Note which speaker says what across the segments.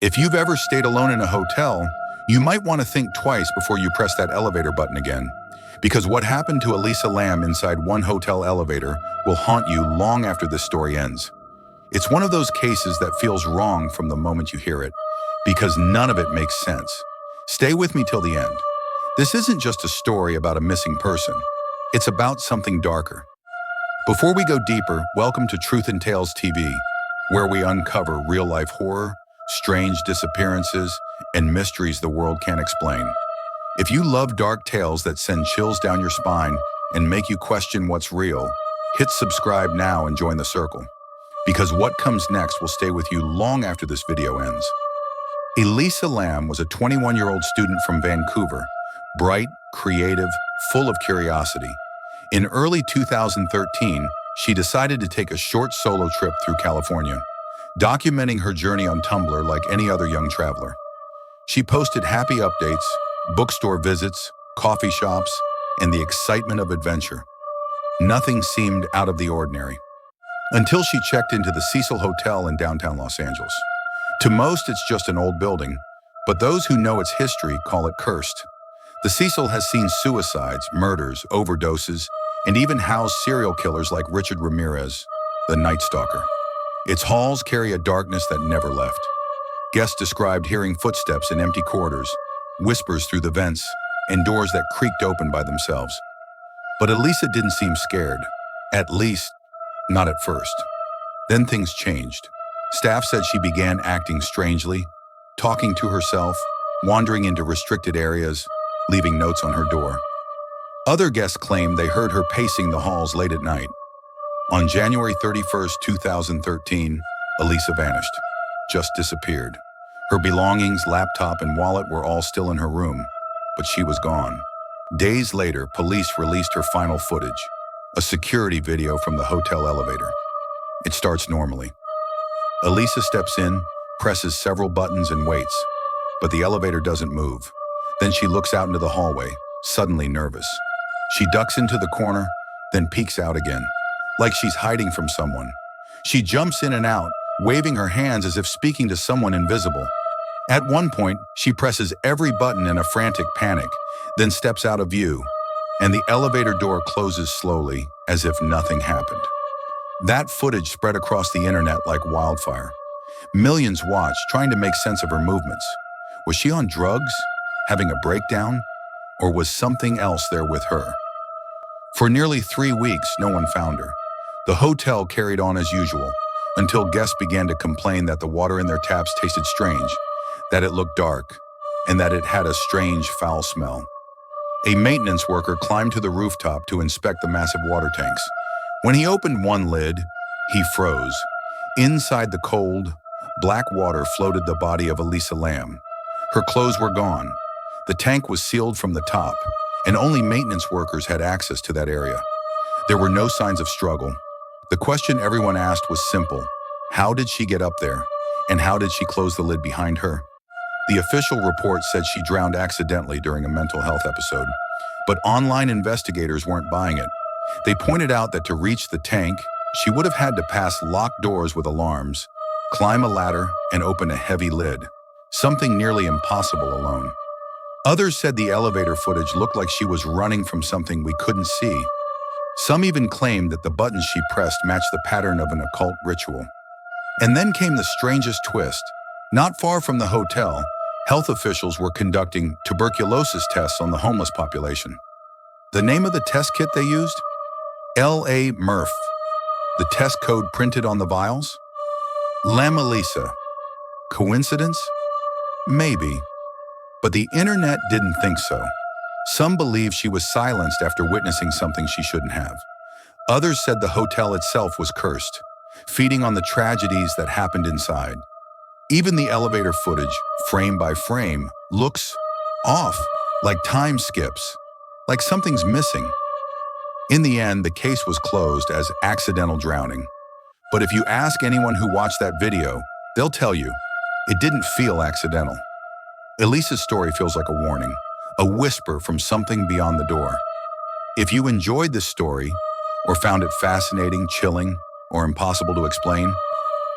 Speaker 1: If you've ever stayed alone in a hotel, you might want to think twice before you press that elevator button again. Because what happened to Elisa Lam inside one hotel elevator will haunt you long after this story ends. It's one of those cases that feels wrong from the moment you hear it, because none of it makes sense. Stay with me till the end. This isn't just a story about a missing person. It's about something darker. Before we go deeper, welcome to Truth and Tales TV, where we uncover real-life horror, strange disappearances, and mysteries the world can't explain. If you love dark tales that send chills down your spine and make you question what's real, hit subscribe now and join the circle. Because what comes next will stay with you long after this video ends. Elisa Lam was a 21-year-old student from Vancouver, bright, creative, full of curiosity. In early 2013, she decided to take a short solo trip through California, documenting her journey on Tumblr like any other young traveler. She posted happy updates, bookstore visits, coffee shops, and the excitement of adventure. Nothing seemed out of the ordinary, until she checked into the Cecil Hotel in downtown Los Angeles. To most, it's just an old building, but those who know its history call it cursed. The Cecil has seen suicides, murders, overdoses, and even housed serial killers like Richard Ramirez, the Night Stalker. Its halls carry a darkness that never left. Guests described hearing footsteps in empty corridors, whispers through the vents, and doors that creaked open by themselves. But Elisa didn't seem scared, at least, not at first. Then things changed. Staff said she began acting strangely, talking to herself, wandering into restricted areas, leaving notes on her door. Other guests claimed they heard her pacing the halls late at night. On January 31st, 2013, Elisa vanished, just disappeared. Her belongings, laptop, and wallet were all still in her room, but she was gone. Days later, police released her final footage, a security video from the hotel elevator. It starts normally. Elisa steps in, presses several buttons, and waits, but the elevator doesn't move. Then she looks out into the hallway, suddenly nervous. She ducks into the corner, then peeks out again, like she's hiding from someone. She jumps in and out, waving her hands as if speaking to someone invisible. At one point, she presses every button in a frantic panic, then steps out of view, and the elevator door closes slowly, as if nothing happened. That footage spread across the internet like wildfire. Millions watched, trying to make sense of her movements. Was she on drugs, having a breakdown, or was something else there with her? For nearly 3 weeks, no one found her. The hotel carried on as usual, until guests began to complain that the water in their taps tasted strange, that it looked dark, and that it had a strange, foul smell. A maintenance worker climbed to the rooftop to inspect the massive water tanks. When he opened one lid, he froze. Inside the cold, black water floated the body of Elisa Lam. Her clothes were gone. The tank was sealed from the top, and only maintenance workers had access to that area. There were no signs of struggle. The question everyone asked was simple. How did she get up there? And how did she close the lid behind her? The official report said she drowned accidentally during a mental health episode, but online investigators weren't buying it. They pointed out that to reach the tank, she would have had to pass locked doors with alarms, climb a ladder, and open a heavy lid, something nearly impossible alone. Others said the elevator footage looked like she was running from something we couldn't see. Some even claimed that the buttons she pressed matched the pattern of an occult ritual. And then came the strangest twist. Not far from the hotel, health officials were conducting tuberculosis tests on the homeless population. The name of the test kit they used? L.A. Murph. The test code printed on the vials? Lam Elisa. Coincidence? Maybe. But the internet didn't think so. Some believed she was silenced after witnessing something she shouldn't have. Others said the hotel itself was cursed, feeding on the tragedies that happened inside. Even the elevator footage, frame by frame, looks off, like time skips, like something's missing. In the end, the case was closed as accidental drowning. But if you ask anyone who watched that video, they'll tell you, it didn't feel accidental. Elisa's story feels like a warning, a whisper from something beyond the door. If you enjoyed this story, or found it fascinating, chilling, or impossible to explain,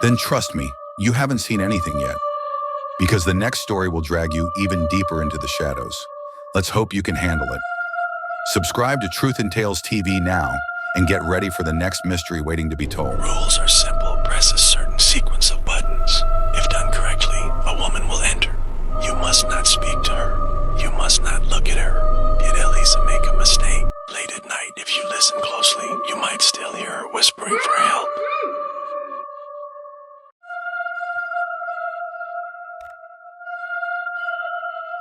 Speaker 1: then trust me, you haven't seen anything yet. because the next story will drag you even deeper into the shadows. Let's hope you can handle it. Subscribe to Truth and Tales TV now and get ready for the next mystery waiting to be told.
Speaker 2: Rules are simple. Press a certain sequence of buttons. If done correctly, a woman will enter. You must not speak to her. You must not look at her. Did Elisa make a mistake? Late at night, if you listen closely, you might still hear her whispering